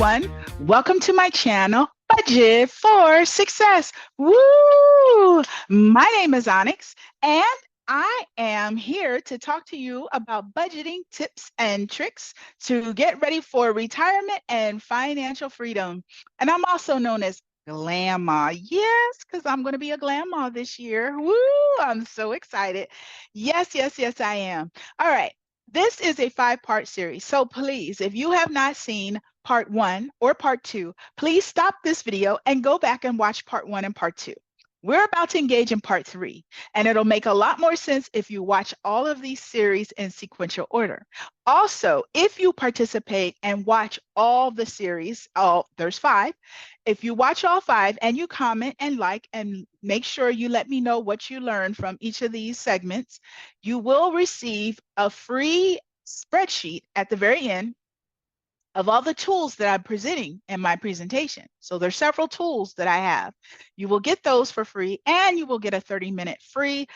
everyone. Welcome to my channel, Budget for Success. Woo! My name is Onyx, and I am here to talk to you about budgeting tips and tricks to get ready for retirement and financial freedom. And I'm also known as Grandma. Yes, because I'm going to be a grandma this year. Woo! I'm so excited. Yes, I am. All right. This is a 5-part series. So please, if you have not seen part 1 or part 2, please stop this video and go back and watch part 1 and part 2. We're about to engage in part 3, and it'll make a lot more sense if you watch all of these series in sequential order. Also, if you participate and watch all the series, there's 5, if you watch all 5 and you comment and like and make sure you let me know what you learned from each of these segments, you will receive a free spreadsheet at the very end of all the tools that I'm presenting in my presentation. So there's several tools that I have. You will get those for free, and you will get a 30-minute free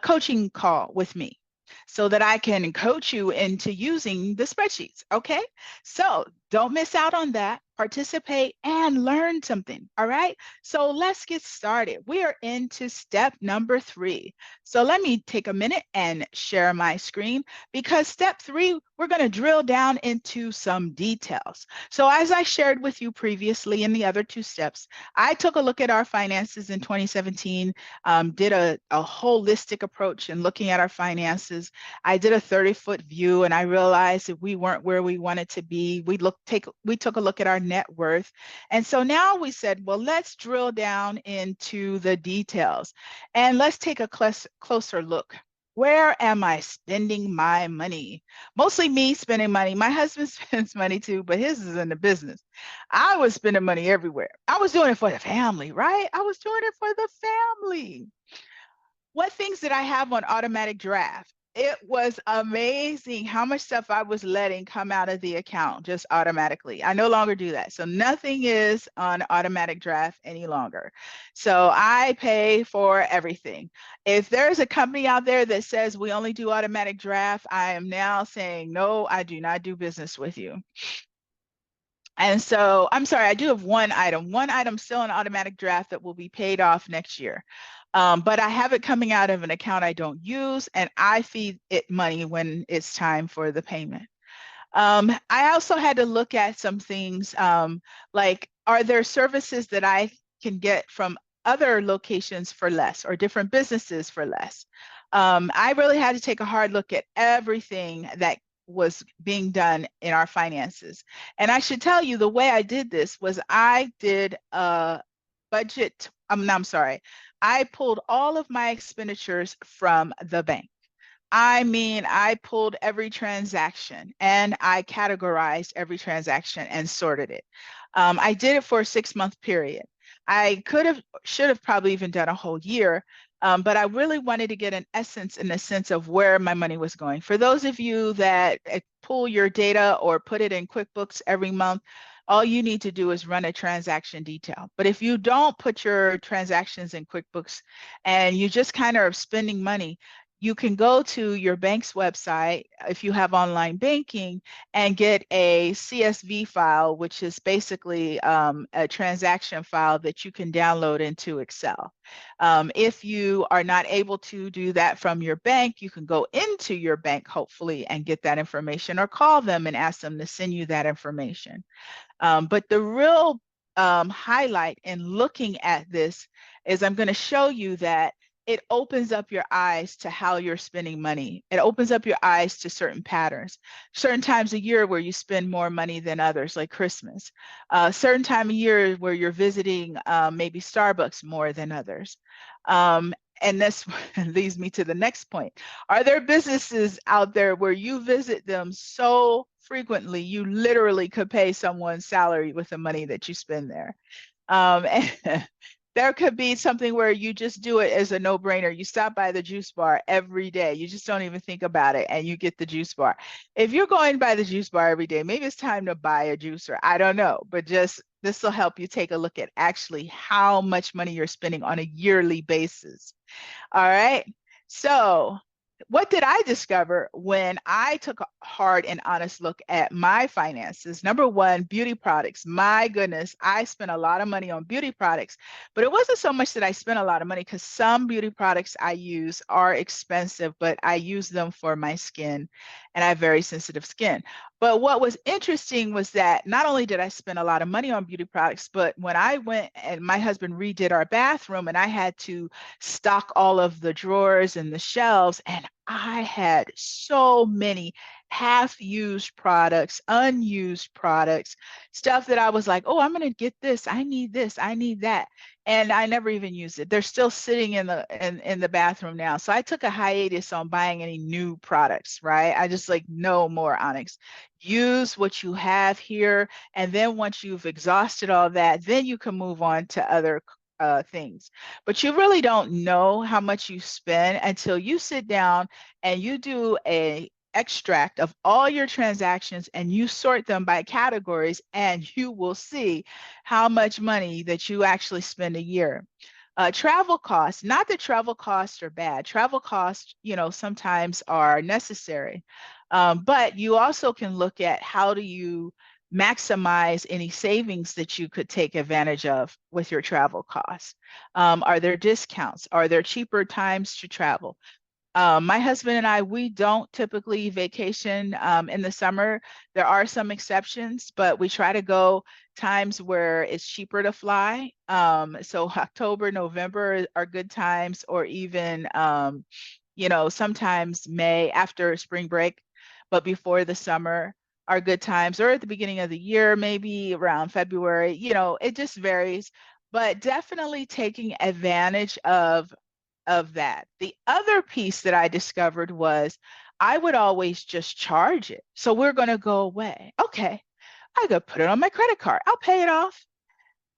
coaching call with me so that I can coach you into using the spreadsheets, okay? So don't miss out on that. Participate and learn something, all right? So let's get started. We are into step number 3. So let me take a minute and share my screen, because step 3, we're going to drill down into some details. So as I shared with you previously in the other 2 steps, I took a look at our finances in 2017, did a holistic approach in looking at our finances. I did a 30-foot view, and I realized that we weren't where we wanted to be. We took a look at our net worth. And so now we said, well, let's drill down into the details and let's take a closer look. Where am I spending my money? Mostly me spending money. My husband spends money too, but his is in the business. I was spending money everywhere. I was doing it for the family, right? I was doing it for the family. What things did I have on automatic draft? It was amazing how much stuff I was letting come out of the account just automatically. I no longer do that. So nothing is on automatic draft any longer. So I pay for everything. If there's a company out there that says we only do automatic draft, I am now saying, no, I do not do business with you. And so, I'm sorry, I do have one item still on automatic draft that will be paid off next year. But I have it coming out of an account I don't use, and I feed it money when it's time for the payment. I also had to look at some things like, are there services that I can get from other locations for less, or different businesses for less? I really had to take a hard look at everything that was being done in our finances. And I should tell you, the way I did this was I did a budget. I pulled all of my expenditures from the bank. I mean, I pulled every transaction and I categorized every transaction and sorted it. I did it for a 6-month period. I should have probably even done a whole year, but I really wanted to get an essence in the sense of where my money was going. For those of you that pull your data or put it in QuickBooks every month, all you need to do is run a transaction detail. But if you don't put your transactions in QuickBooks and you just kind of are spending money, you can go to your bank's website if you have online banking and get a CSV file, which is basically a transaction file that you can download into Excel. If you are not able to do that from your bank, you can go into your bank, hopefully, and get that information, or call them and ask them to send you that information. But the real highlight in looking at this is I'm going to show you that it opens up your eyes to how you're spending money. It opens up your eyes to certain patterns, certain times a year where you spend more money than others, like Christmas, certain time of year where you're visiting maybe Starbucks more than others. And this leads me to the next point. Are there businesses out there where you visit them so frequently, you literally could pay someone's salary with the money that you spend there? And there could be something where you just do it as a no-brainer. You stop by the juice bar every day. You just don't even think about it, and you get the juice bar. If you're going by the juice bar every day, maybe it's time to buy a juicer. I don't know, but just this will help you take a look at actually how much money you're spending on a yearly basis. All right. So what did I discover when I took a hard and honest look at my finances? Number one, beauty products. My goodness, I spent a lot of money on beauty products, but it wasn't so much that I spent a lot of money because some beauty products I use are expensive, but I use them for my skin and I have very sensitive skin. But what was interesting was that not only did I spend a lot of money on beauty products, but when I went and my husband redid our bathroom and I had to stock all of the drawers and the shelves, and I had so many half-used products, unused products, stuff that I was like, oh, I'm going to get this. I need this. I need that. And I never even used it. They're still sitting in the bathroom now. So I took a hiatus on buying any new products, right? I just like, no more, Onyx. Use what you have here. And then once you've exhausted all that, then you can move on to other things. But you really don't know how much you spend until you sit down and you do a extract of all your transactions and you sort them by categories, and you will see how much money that you actually spend a year. Travel costs, not that travel costs are bad. Travel costs, you know, sometimes are necessary. But you also can look at how do you maximize any savings that you could take advantage of with your travel costs. Are there discounts? Are there cheaper times to travel? My husband and I, we don't typically vacation in the summer. There are some exceptions, but we try to go times where it's cheaper to fly. So October, November are good times, or even, you know, sometimes May after spring break, but before the summer are good times, or at the beginning of the year, maybe around February. You know, it just varies, but definitely taking advantage of that. The other piece that I discovered was I would always just charge it. So we're going to go away. Okay, I go put it on my credit card. I'll pay it off.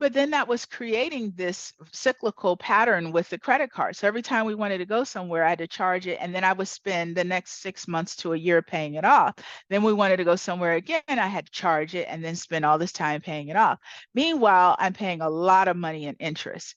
But then that was creating this cyclical pattern with the credit card. So every time we wanted to go somewhere, I had to charge it. And then I would spend the next 6 months to a year paying it off. Then we wanted to go somewhere again, I had to charge it and then spend all this time paying it off. Meanwhile, I'm paying a lot of money in interest.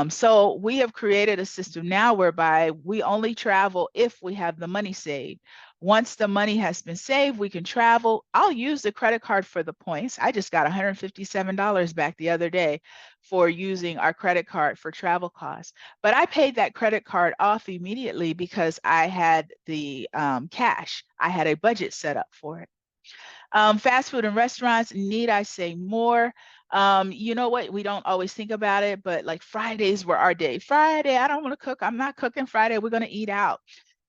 So we have created a system now whereby we only travel if we have the money saved. Once the money has been saved, we can travel. I'll use the credit card for the points. I just got $157 back the other day for using our credit card for travel costs. But I paid that credit card off immediately because I had the cash. I had a budget set up for it. Fast food and restaurants, need I say more? You know what? We don't always think about it, but like Fridays were our day. Friday, I don't want to cook. I'm not cooking Friday. We're going to eat out.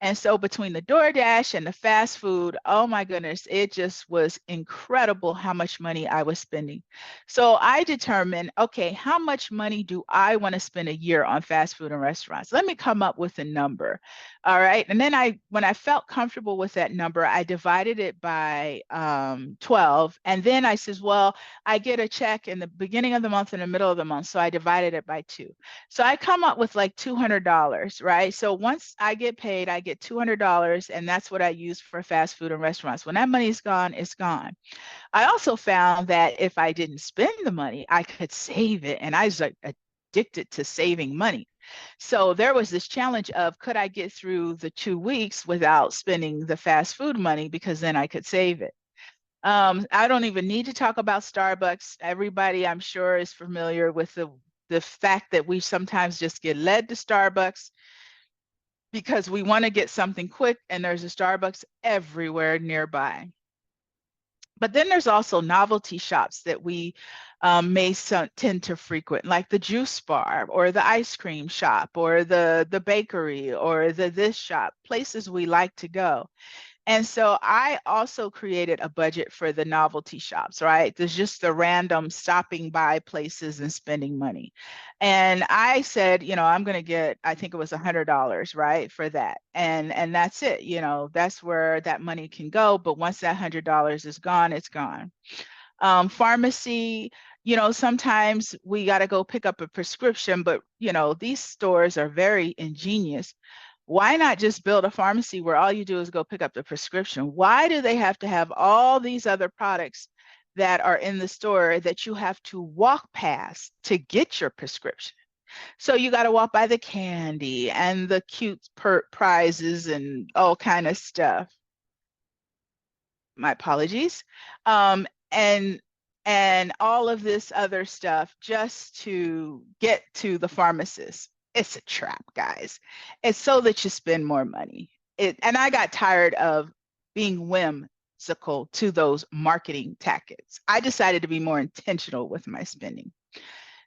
And so between the DoorDash and the fast food, oh my goodness, it just was incredible how much money I was spending. So I determined, okay, how much money do I want to spend a year on fast food and restaurants? Let me come up with a number. All right. And then when I felt comfortable with that number, I divided it by 12. And then I says, well, I get a check in the beginning of the month and the middle of the month. So I divided it by 2. So I come up with like $200, right? So once I get paid, I get $200, and that's what I use for fast food and restaurants. When that money's gone, it's gone. I also found that if I didn't spend the money, I could save it. And I was like addicted to saving money. So there was this challenge of, could I get through the 2 weeks without spending the fast food money, because then I could save it. I don't even need to talk about Starbucks. Everybody, I'm sure, is familiar with the fact that we sometimes just get led to Starbucks because we want to get something quick, and there's a Starbucks everywhere nearby. But then there's also novelty shops that we may tend to frequent, like the juice bar or the ice cream shop or the bakery or this shop, places we like to go. And so I also created a budget for the novelty shops, right? There's just the random stopping by places and spending money. And I said, you know, I'm going to get, I think it was $100, right, for that. And that's it. You know, that's where that money can go. But once that $100 is gone, it's gone. Pharmacy, you know, sometimes we got to go pick up a prescription, but, you know, these stores are very ingenious. Why not just build a pharmacy where all you do is go pick up the prescription? Why do they have to have all these other products that are in the store that you have to walk past to get your prescription? So you got to walk by the candy and the cute prizes and all kind of stuff. My apologies. And all of this other stuff just to get to the pharmacist. It's a trap, guys. It's so that you spend more money. And I got tired of being whimsical to those marketing tactics. I decided to be more intentional with my spending.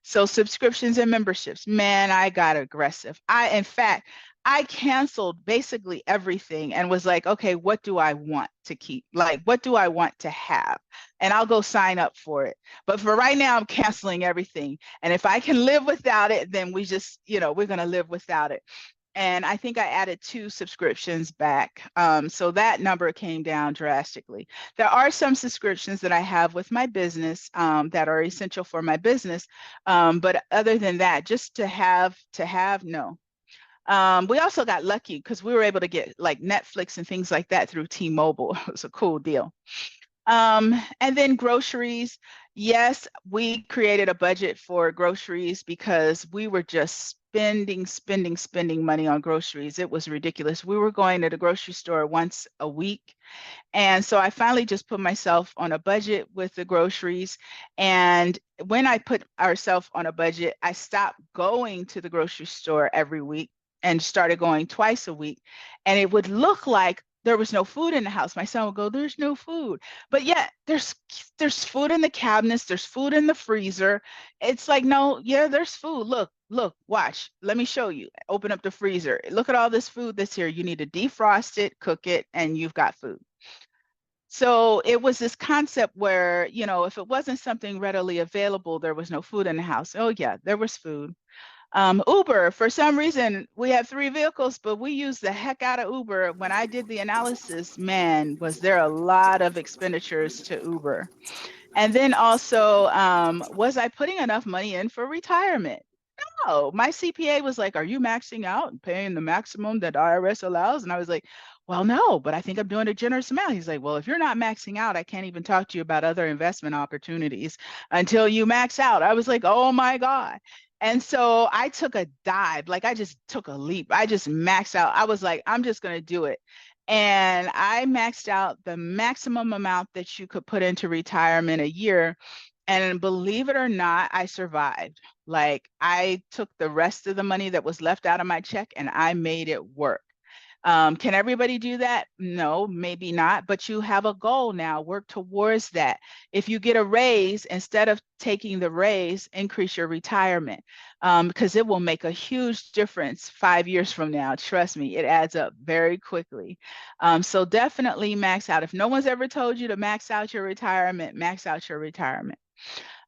So subscriptions and memberships, man, I got aggressive. In fact, I canceled basically everything and was like, okay, what do I want to keep? Like, what do I want to have? And I'll go sign up for it. But for right now, I'm canceling everything. And if I can live without it, then we just, we're going to live without it. And I think I added 2 subscriptions back. So that number came down drastically. There are some subscriptions that I have with my business that are essential for my business. But other than that, just to have, no. We also got lucky because we were able to get like Netflix and things like that through T-Mobile. It was a cool deal. And then groceries. Yes, we created a budget for groceries because we were just spending money on groceries. It was ridiculous. We were going to the grocery store once a week. And so I finally just put myself on a budget with the groceries. And when I put ourselves on a budget, I stopped going to the grocery store every week and started going twice a week. And it would look like there was no food in the house. My son would go, there's no food. But yet there's food in the cabinets, there's food in the freezer. It's like, no, yeah, there's food. Look, watch. Let me show you. Open up the freezer. Look at all this food that's here. You need to defrost it, cook it, and you've got food. So it was this concept where, if it wasn't something readily available, there was no food in the house. Oh yeah, there was food. Uber, for some reason, we have 3 vehicles, but we use the heck out of Uber. When I did the analysis, man, was there a lot of expenditures to Uber. And then also, was I putting enough money in for retirement? No, my CPA was like, are you maxing out and paying the maximum that IRS allows? And I was like, well, no, but I think I'm doing a generous amount. He's like, well, if you're not maxing out, I can't even talk to you about other investment opportunities until you max out. I was like, oh my God. And so I took a dive, like I just took a leap. I just maxed out. I was like, I'm just going to do it. And I maxed out the maximum amount that you could put into retirement a year. And believe it or not, I survived. Like I took the rest of the money that was left out of my check and I made it work. Can everybody do that? No, maybe not, but you have a goal now. Work towards that. If you get a raise, instead of taking the raise, increase your retirement because it will make a huge difference 5 years from now. Trust me, it adds up very quickly. So definitely max out. If no one's ever told you to max out your retirement, max out your retirement.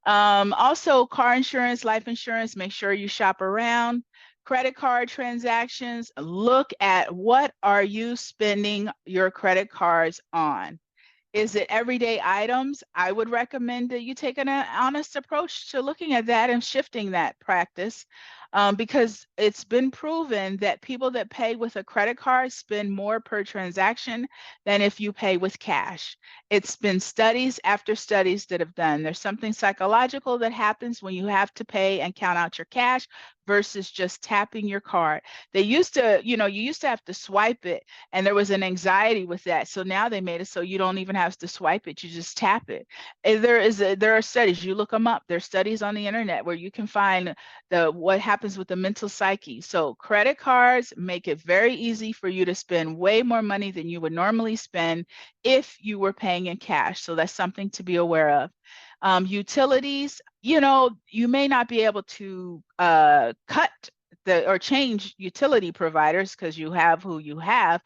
Also, car insurance, life insurance, make sure you shop around. Credit card transactions, look at what are you spending your credit cards on. Is it everyday items? I would recommend that you take an honest approach to looking at that and shifting that practice because it's been proven that people that pay with a credit card spend more per transaction than if you pay with cash. It's been studies after studies that have done. There's something psychological that happens when you have to pay and count out your cash versus just tapping your card. They used to, you used to have to swipe it and there was an anxiety with that. So now they made it so you don't even have to swipe it, you just tap it. And there are studies, you look them up. There's studies on the internet where you can find what happens with the mental psyche. So credit cards make it very easy for you to spend way more money than you would normally spend if you were paying in cash. So that's something to be aware of. Utilities, you may not be able to cut or change utility providers because you have who you have,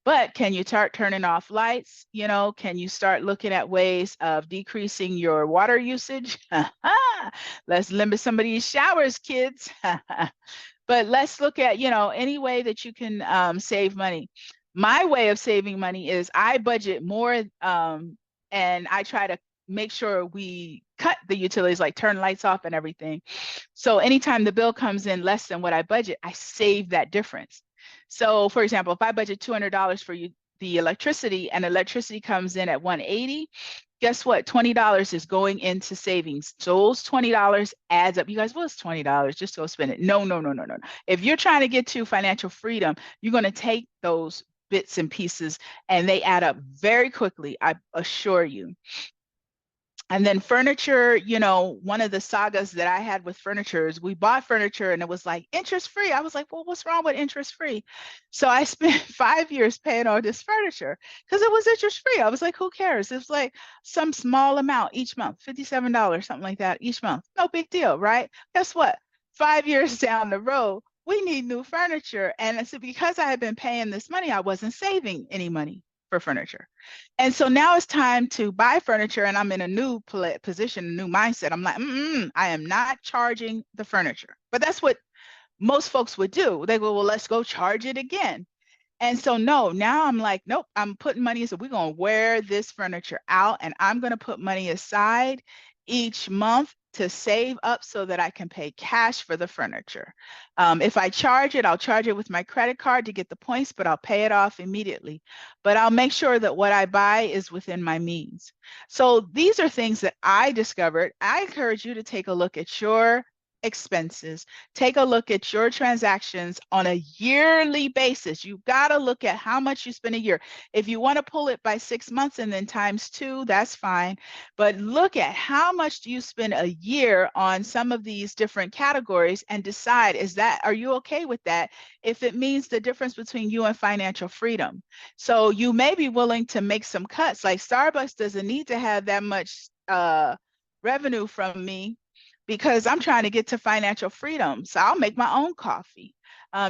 but can you start turning off lights? Can you start looking at ways of decreasing your water usage? Let's limit some of these showers, kids. But let's look at, any way that you can save money. My way of saving money is I budget more and I try to make sure we cut the utilities, like turn lights off and everything. So anytime the bill comes in less than what I budget, I save that difference. So for example, if I budget $200 for the electricity and electricity comes in at $180, guess what? $20 is going into savings. Those $20 adds up. You guys, what's $20? Just go spend it. No, no, no, no, no. If you're trying to get to financial freedom, you're going to take those bits and pieces and they add up very quickly, I assure you. And then furniture, you know, one of the sagas that I had with furniture is we bought furniture and it was like interest free. I was like, well, what's wrong with interest free? So I spent 5 years paying all this furniture because it was interest free. I was like, who cares? It was like some small amount each month, $57, something like that each month. No big deal, right? Guess what? 5 years down the road, we need new furniture. And so because I had been paying this money, I wasn't saving any money for furniture. And so now it's time to buy furniture and I'm in a new position, a new mindset. I'm like, I am not charging the furniture. But that's what most folks would do. They go, well, let's go charge it again. And so no, now I'm like, nope, I'm putting money. So we're going to wear this furniture out and I'm going to put money aside each month to save up so that I can pay cash for the furniture. If I charge it, I'll charge it with my credit card to get the points, but I'll pay it off immediately. But I'll make sure that what I buy is within my means. So these are things that I discovered. I encourage you to take a look at your expenses. Take a look at your transactions on a yearly basis. You've got to look at how much you spend a year. If you want to pull it by 6 months and then times 2, that's fine. But look at how much do you spend a year on some of these different categories and decide, are you okay with that if it means the difference between you and financial freedom? So you may be willing to make some cuts. Like Starbucks doesn't need to have that much revenue from me because I'm trying to get to financial freedom. So I'll make my own coffee.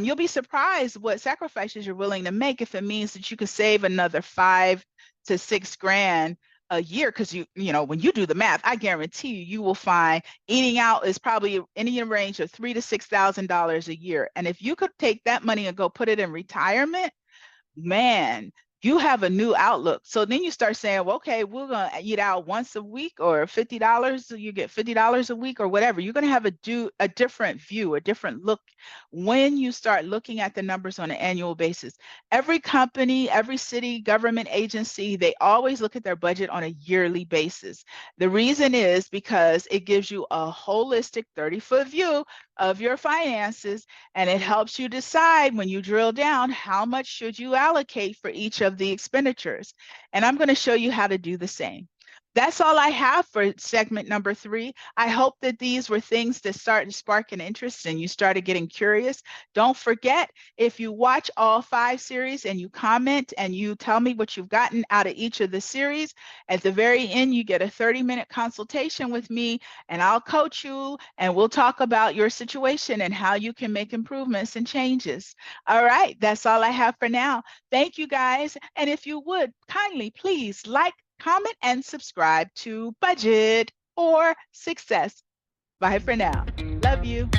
You'll be surprised what sacrifices you're willing to make if it means that you could save another 5 to 6 grand a year. Because you know, when you do the math, I guarantee you will find eating out is probably in the range of $3,000 to $6,000 a year. And if you could take that money and go put it in retirement, man, you have a new outlook. So then you start saying, well, okay, we're going to eat out once a week or $50. So you get $50 a week or whatever. You're going to have a different view, a different look when you start looking at the numbers on an annual basis. Every company, every city, government agency, they always look at their budget on a yearly basis. The reason is because it gives you a holistic 30-foot view of your finances, and it helps you decide when you drill down how much should you allocate for each of the expenditures. And I'm going to show you how to do the same. That's all I have for segment number 3. I hope that these were things that started to spark an interest and you started getting curious. Don't forget, if you watch all 5 series and you comment and you tell me what you've gotten out of each of the series, at the very end, you get a 30-minute consultation with me and I'll coach you and we'll talk about your situation and how you can make improvements and changes. All right, that's all I have for now. Thank you guys. And if you would kindly, please like, comment, and subscribe to Budget for Success. Bye for now. Love you.